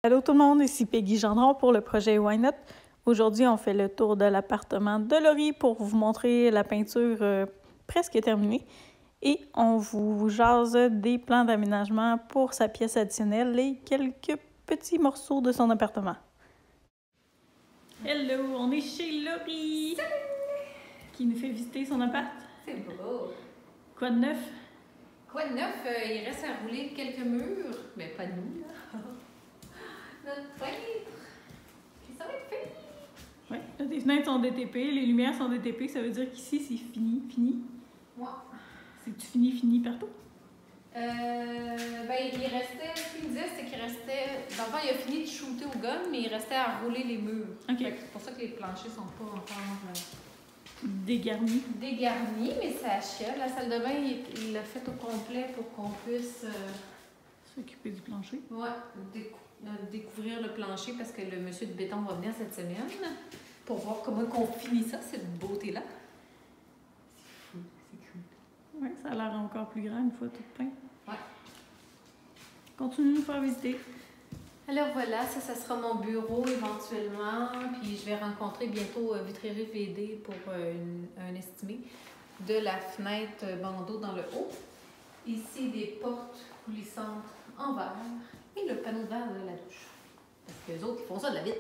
Allô tout le monde, ici Peggy Gendron pour le projet Why Not. Aujourd'hui, on fait le tour de l'appartement de Laurie pour vous montrer la peinture presque terminée. Et on vous jase des plans d'aménagement pour sa pièce additionnelle et quelques petits morceaux de son appartement. Hello, on est chez Laurie! Salut! Qui nous fait visiter son appart. C'est beau! Quoi de neuf? Quoi de neuf? Il reste à rouler quelques murs, mais pas nous, là. Notre peintre! Puis ça va être fini! Oui, les fenêtres sont DTP, les lumières sont DTP, ça veut dire qu'ici c'est fini. Moi. C'est-tu fini partout? Il restait, ce qu'il me disait, c'est qu'il restait. Dans le fond, il a fini de shooter au gun, mais il restait à rouler les murs. OK. C'est pour ça que les planchers sont pas encore Dégarnis, mais ça achève. La salle de bain, il l'a fait au complet pour qu'on puisse s'occuper du plancher. Découvrir le plancher parce que le monsieur de béton va venir cette semaine pour voir comment on finit ça, cette beauté-là. C'est cool. Oui, ça a l'air encore plus grand une fois tout peint. Ouais. Continue de nous faire visiter. Alors voilà, ça sera mon bureau éventuellement. Puis je vais rencontrer bientôt Vitrerie VD pour un estimé de la fenêtre bandeau dans le haut. Ici, des portes coulissantes en verre et le panneau de verre de la douche. Parce que les autres, ils font ça de la vitre.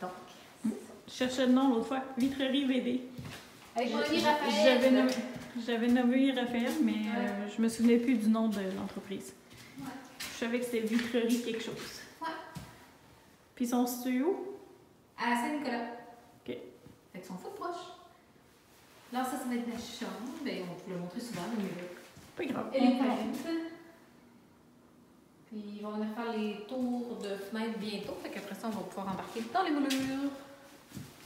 Donc, c'est ça. Je cherchais le nom l'autre fois, Vitrerie VD. Avec mon ami Raphaël. J'avais nommé Raphaël, mais je me souvenais plus du nom de l'entreprise. Ouais. Je savais que c'était Vitrerie quelque chose. Ouais. Puis ils sont situés où? À Saint-Nicolas. OK. Fait qu'ils sont fous proches. Là, ça va être la chambre. Ben, on peut le montrer souvent, mais Pas grave. elle est peinte. Puis ils vont venir faire les tours de fenêtres bientôt. Fait qu'après ça, on va pouvoir embarquer dans les moulures.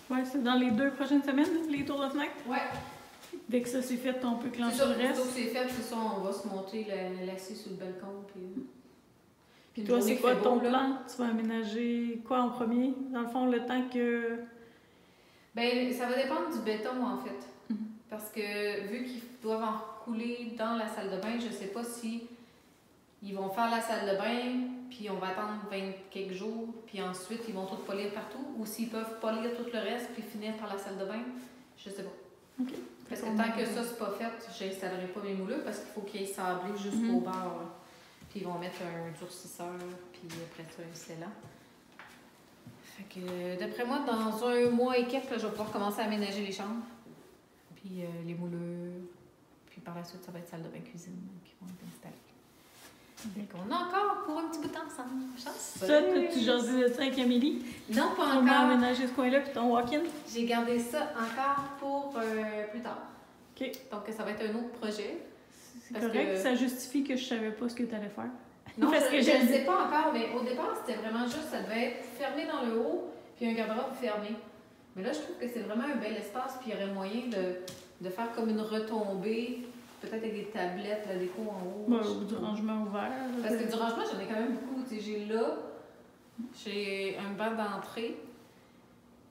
Ouais, c'est dans les 2 prochaines semaines, les tours de fenêtre. Ouais. Dès que ça c'est fait, on peut C'est clencher ça, le reste. plutôt que c'est fait, c'est ça, on va se monter l'acier sur le balcon. Puis toi, c'est quoi ton plan? Tu vas aménager quoi en premier? Dans le fond, le temps que... Ben, ça va dépendre du béton, en fait. Parce que vu qu'ils doivent en couler dans la salle de bain, je sais pas si ils vont faire la salle de bain, puis on va attendre 20 quelques jours, puis ensuite ils vont tout polir partout, ou s'ils peuvent polir tout le reste, puis finir par la salle de bain, je sais pas. OK. Parce que tant que ça, c'est pas fait, j'installerai pas mes moulures parce qu'il faut qu'il y ait sablé jusqu'au bord. Puis ils vont mettre un durcisseur, puis après ça, un scellant. Fait que d'après moi, dans 1 mois et quelques, là, je vais pouvoir commencer à aménager les chambres. Puis les moulures. Puis par la suite, ça va être salle de bain cuisine qui vont être installées. Fait qu'on a encore pour un petit bout de temps ensemble. Ça, tu jasais de ça avec Amélie? Non, pas On va encore. aménager ce coin-là, puis ton walk-in? J'ai gardé ça encore pour plus tard. OK. Donc ça va être un autre projet. C'est correct, ça justifie que je savais pas ce que tu allais faire. Non, parce que je ne sais pas encore, mais au départ, c'était vraiment juste, ça devait être fermé dans le haut, puis un garde-robe fermé. Mais là, je trouve que c'est vraiment un bel espace, puis il y aurait moyen de faire comme une retombée, peut-être avec des tablettes, la déco en haut. Ou du rangement ouvert. Parce que du rangement, j'en ai quand même beaucoup. J'ai un banc d'entrée,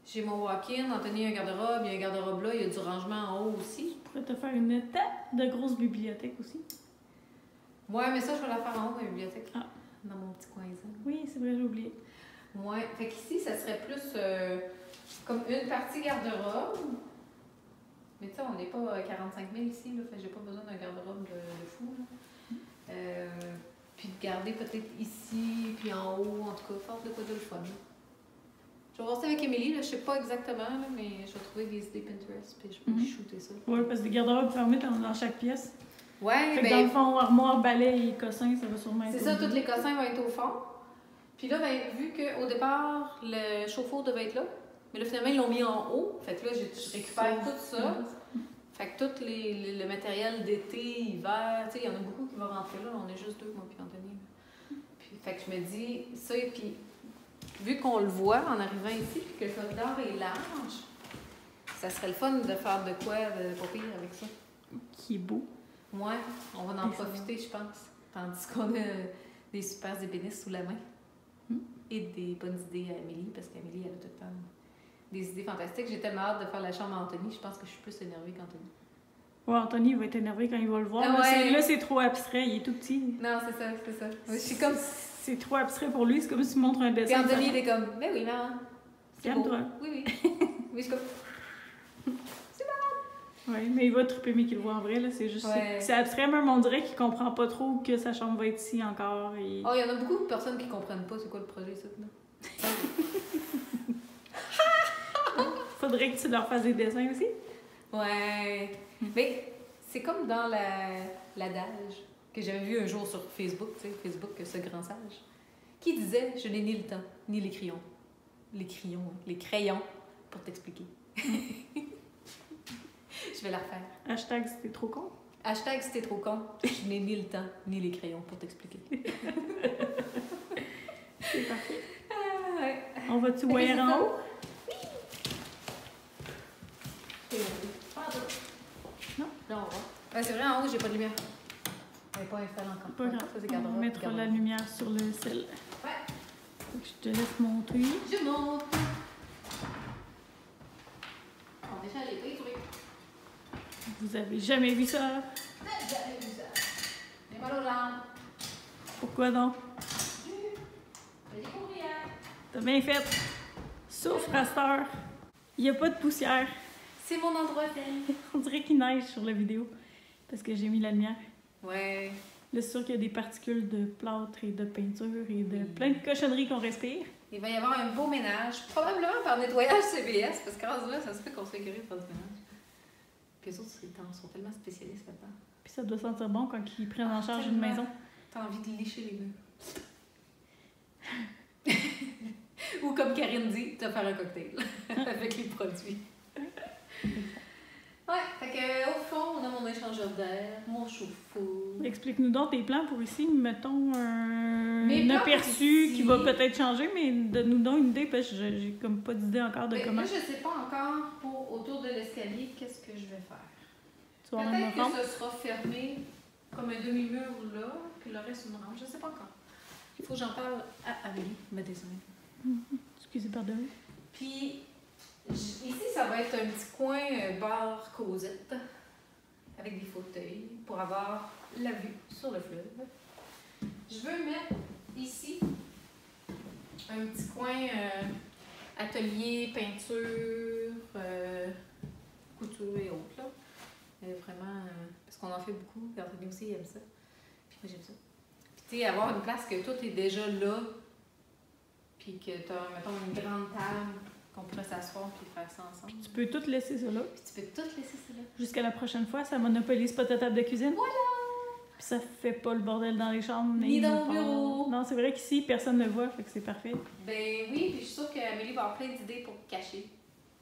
j'ai mon walk-in, Anthony a un garde-robe, il y a un garde-robe là, il y a du rangement en haut aussi. Tu pourrais te faire une tête de grosse bibliothèque aussi. Ouais, mais ça, je vais la faire en haut dans la bibliothèque. Ah. Dans mon petit coin. Oui, c'est vrai, j'ai oublié. Ouais, fait qu'ici, ça serait plus comme une partie garde-robe. Mais tu sais, on n'est pas à 45 000 ici, là, fait que j'ai pas besoin d'un garde-robe de fou. Là. Puis de garder peut-être ici, puis en haut, en tout cas, faire de quoi de le fun. Je vais voir ça avec Émilie, là, je sais pas exactement, là, mais je vais trouver des idées Pinterest, puis je vais shooter ça. Oui, parce que des garde-robes fermés dans chaque pièce. Ouais, fait que dans le fond, armoire, balai et cossins, ça va sûrement être. C'est ça, tous les cossins vont être au fond. Puis là, ben, vu qu'au départ, le chauffe-eau devait être là, mais là, finalement, ils l'ont mis en haut. Fait que là, je récupère tout ça. Fait que tout le matériel d'été, hiver, tu sais, il y en a beaucoup qui vont rentrer là. On est juste 2, moi puis Anthony. Puis, fait que je me dis, ça, et puis, vu qu'on le voit en arrivant ici, puis que le corridor est large, ça serait le fun de faire de quoi de pas pire avec ça. Qui est beau. Ouais, on va en profiter, je pense. Tandis qu'on a des super ébénistes sous la main. Et des bonnes idées à Amélie, parce qu'Amélie, elle a tout le temps des idées fantastiques. J'ai tellement hâte de faire la chambre à Anthony. Je pense que je suis plus énervée qu'Anthony. Ouais, Anthony va être énervé quand il va le voir. Ah ouais. Là, c'est trop abstrait, il est tout petit. Non, c'est ça, c'est ça. Je suis comme... c'est trop abstrait pour lui, c'est comme si tu montres un Puis dessin. Anthony était comme, mais oui, maman. C'est beau. Calme-toi. Oui, oui. Oui, c'est comme. Oui, mais il va triper, mais qu'il le voit en vrai, là. C'est juste. Ouais. C'est abstrait, même on dirait qu'il comprend pas trop que sa chambre va être ici encore. Et... Oh, il y en a beaucoup de personnes qui comprennent pas c'est quoi le projet, ça, là. Faudrait que tu leur fasses des dessins aussi. Ouais. Mais c'est comme dans l'adage que j'avais vu un jour sur Facebook, tu sais, Facebook, ce grand sage, qui disait « Je n'ai ni le temps, ni les crayons. Les crayons pour t'expliquer. » Je vais la refaire. Hashtag c'était trop con. Hashtag si t'es trop con, je n'ai ni le temps, ni les crayons pour t'expliquer. C'est parfait. Ah, ouais. On va-tu voyer en haut? Non? Là, on va. Ouais, c'est vrai, en haut, j'ai pas de lumière. Elle n'est pas installée encore. Pas grave. Ça, c'est On va garde-robe, mettre la garde-robe. lumière sur le sel. Ouais. Je te laisse monter. Je monte. On déjà les prix, oui. Vous avez jamais vu ça? J'avais vu ça. J'ai mal aux jambes. Pourquoi donc? J'ai des courrières. T'as bien fait. Souffre à cette heure. Il n'y a pas de poussière. C'est mon endroit zen. On dirait qu'il neige sur la vidéo. Parce que j'ai mis la lumière. Ouais. Là, c'est sûr qu'il y a des particules de plâtre et de peinture et de plein de cochonneries qu'on respire. Il va y avoir un beau ménage, probablement par nettoyage CBS, parce que là, ça se fait qu'on se fait écœurer de faire du ménage. Puis les autres sont tellement spécialistes là-dedans. Puis ça doit sentir bon quand ils prennent en charge une tellement. maison. T'as envie de lécher les murs. Ou comme Karine dit, t'as faire un cocktail avec les produits. Ouais, fait que au fond, on a mon échangeur d'air, mon chauffe-eau. Explique-nous donc tes plans pour ici. Mettons Mes un plans aperçu ici. qui va peut-être changer, mais donne-nous donc une idée parce que j'ai comme pas d'idée encore de Mais comment. là, je sais pas encore pour autour de l'escalier qu'est-ce que je vais faire. Tu vas en avoir Peut-être une que ce sera fermé comme un demi-mur là, puis le reste une rampe. Je sais pas encore. Il faut que j'en parle à Amélie, ma dessin. Excusez, pardon. Puis ici, ça va être un petit coin bar causette avec des fauteuils pour avoir la vue sur le fleuve. Je veux mettre ici un petit coin atelier, peinture, couture et autres. Là. Vraiment, parce qu'on en fait beaucoup. Anthony aussi il aime ça. Puis moi, j'aime ça. Puis tu sais, avoir une place que tout est déjà là, puis que tu as, mettons, une grande table qu'on pourrait s'asseoir puis faire ça ensemble. Tu peux tout laisser ça là. Puis tu peux tout laisser ça là. Jusqu'à la prochaine fois, ça monopolise pas ta table de cuisine. Voilà! Puis ça fait pas le bordel dans les chambres. Ni dans nulle le part. bureau. Non, c'est vrai qu'ici, personne ne le voit, fait que c'est parfait. Ben oui, puis je suis sûre qu'Amélie va avoir plein d'idées pour cacher.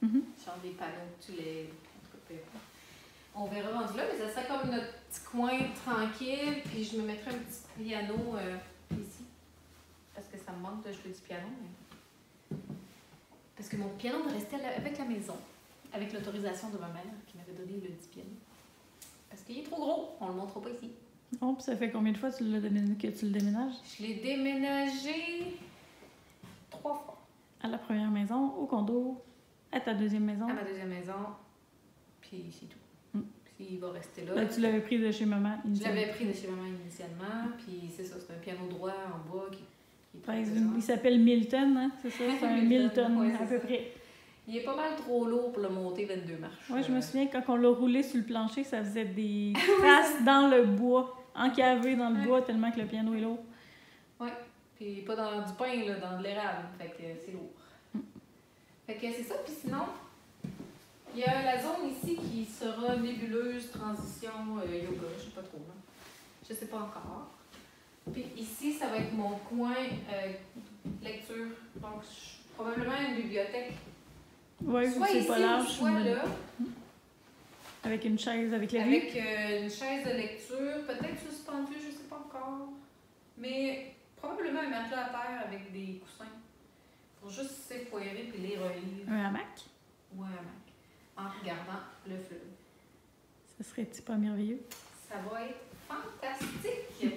Mhm. Genre des panneaux, tu les. En tout cas, peu importe. On verra rendu là, mais ça serait comme notre petit coin tranquille, puis je me mettrais un petit piano ici. Parce que ça me manque de jouer du piano. Mais... Parce que mon piano va rester avec la maison, avec l'autorisation de ma mère qui m'avait donné le petit piano. Parce qu'il est trop gros, on le montrera pas ici. Oh, puis ça fait combien de fois que tu le déménages? Je l'ai déménagé 3 fois. À la première maison, au condo, à ta deuxième maison. À ma deuxième maison, puis c'est tout. Puis il va rester là. Là, tu l'avais pris de chez maman. Je initialement. l'avais pris de chez maman initialement, puis c'est ça, c'est un piano droit en bois qui est Ouais, très il s'appelle Milton, hein? C'est ça? C'est un Milton, Milton, ouais, à c'est peu ça. près. Il est pas mal trop lourd pour le monter 22 marches. Ouais, je me souviens, quand on l'a roulé sur le plancher, ça faisait des traces dans le bois, encavé dans le bois, tellement que le piano est lourd. Ouais, puis pas dans du pain, là, dans de l'érable, fait que c'est lourd. Fait que c'est ça, puis sinon, il y a la zone ici qui sera nébuleuse, transition, yoga, je sais pas trop, là. Je sais pas encore. Puis ici, ça va être mon coin lecture, donc probablement une bibliothèque. Ouais, Soit c'est ici pas ou large. soit là, Avec une chaise, avec la vue. avec une chaise de lecture, peut-être suspendue, je sais pas encore. Mais probablement un matelas à terre avec des coussins. Pour juste s'effoirer puis lire un livre Un hamac. ou un hamac en regardant le fleuve. Ça serait-tu pas merveilleux? Ça va être fantastique!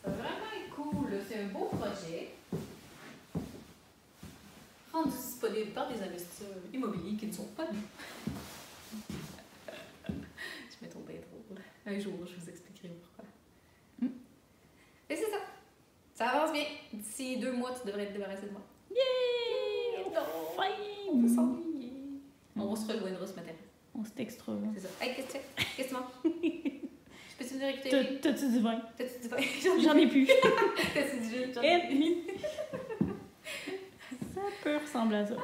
Ça va vraiment être cool. C'est un beau projet. Rendu disponible par des investisseurs immobiliers qui ne sont pas nous. Je me trouve bien drôle. Un jour, je vous expliquerai pourquoi. Et c'est ça. d'ici 2 mois, tu devrais être débarrassé de moi. Yeah! Enfin! On va s'ennuyer. On va se rejoindre ce matin. On se textera. C'est ça. Hey, qu'est-ce que tu fais? Qu'est-ce que tu manges? Je peux-tu venir récupérer? T'as-tu du vin? T'as-tu du vin? J'en ai plus. T'as-tu du jus? Et demi. Ça peut ressembler à ça.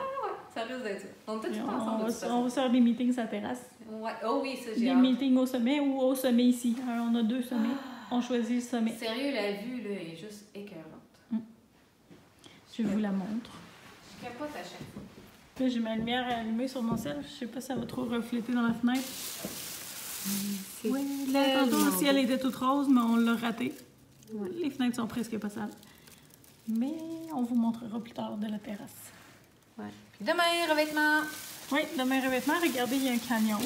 Ça risque d'être ça. On est peut-être Et pas ensemble de toute façon. on va se faire des meetings sur la terrasse. Ouais. Oh oui, ça, j'ai Des hâte. meetings au sommet ou au sommet ici. Alors, on a 2 sommets. On choisit le sommet. Sérieux, la vue, là, est juste écœurante. Je vous la montre. Je capote à chaque fois. Là, j'ai ma lumière allumée sur mon sel. Je sais pas si ça va trop refléter dans la fenêtre. Oui, là, tantôt, le ciel était tout rose, mais on l'a raté. Ouais. Les fenêtres sont presque passables. Mais on vous montrera plus tard de la terrasse. Ouais. Puis demain, revêtement. Oui, demain revêtement, regardez, il y a un camion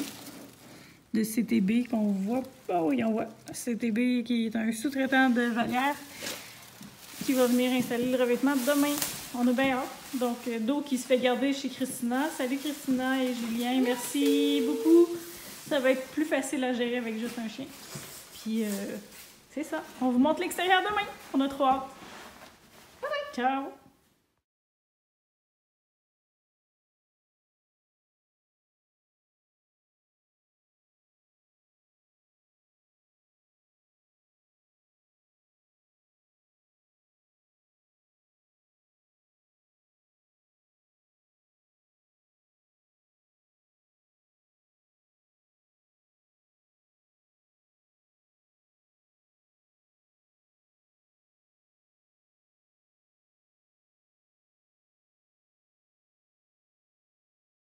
de CTB qu'on voit. Ah oui, on voit. CTB qui est un sous-traitant de Vallière qui va venir installer le revêtement demain. On a bien hâte. Donc, d'eau qui se fait garder chez Christina. Salut Christina et Julien, merci beaucoup. Ça va être plus facile à gérer avec juste un chien. Puis, c'est ça. On vous montre l'extérieur demain. On a trop hâte. Bye bye. Ciao.